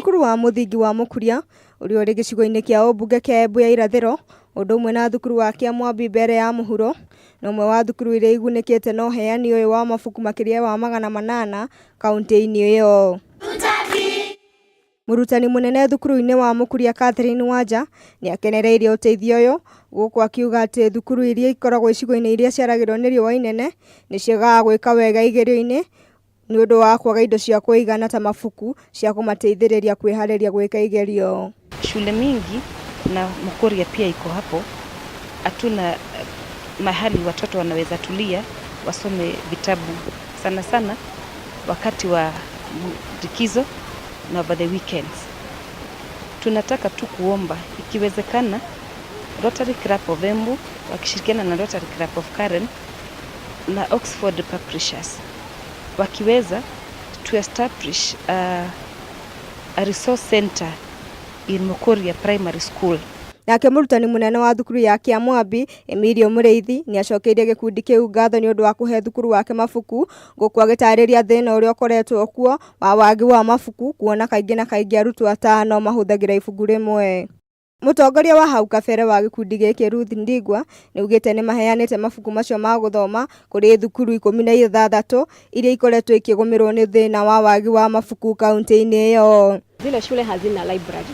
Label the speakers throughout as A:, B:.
A: thukuru wa muthingi wa Mukuria uri uri gicigo-ini kia Ubunge kia Embu ya irathiro undu umwe na thukuru wa Kiamwambi mbere ya muhuro na umwe wa thukuru iria igunikite no heani uyu wa mabuku makiria wa 800 kaunti-ini iyo. Murutani munene thukuru-ini wa Mukuria Catherine Wanja ni akenereirie uteithio uyu guku akiuga ati thukuru iria ikoragwo icigo-ini iria ciaragirwo ni riũa inene ni ciagaga gwika wega igerio-ini ni undu wa kwaga indo cia kuigana ta mabuku cia kumateithĩrĩria kwihariria gwika igerio.
B: Shule mingi na Mukuria pia iko hapo, hatuna mahali watoto wanaweza tulia wasome vitabu sana sana wakati wa likizo na over the weekends. Tunataka tu kuomba ikiwezekana Rotary Club of Embu wakishirikiana na Rotary Club of Karen na Oxford Publishers wakiweza to establish a resource center in Mukuria Primary School.
A: Nake murutani munene wa thukuru ya Kiamwambi Emilio Mureithi ni acokeirie gikundi kiu ngatho ni undu wa kuhe thukuru wake mabuku guku agitariria thina uria ukoretwo kuo wa wagi wa mabuku kuona kaingi na kaingi arutwo atano mahuthagira ibuku rimwe. Mutongoria wa hau kabere wa gikundi giki Ruth Ndigwa ni ugite ni maheanite mabuku macio ma guthoma kuri thukuru 16 iria ikoretwo ikigumirwo ni thina wa wagi wa mabuku kaunti-ini iyo.
C: Zile shule hazina library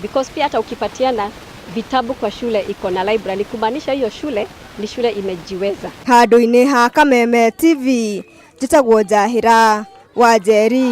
C: because pia hata ukipatiana vitabu kwa shule iko na library kumaanisha hiyo shule ni shule imejiweza.
A: Handu-ini ha Kameme TV njitagwo Njahĩra Wanjeri.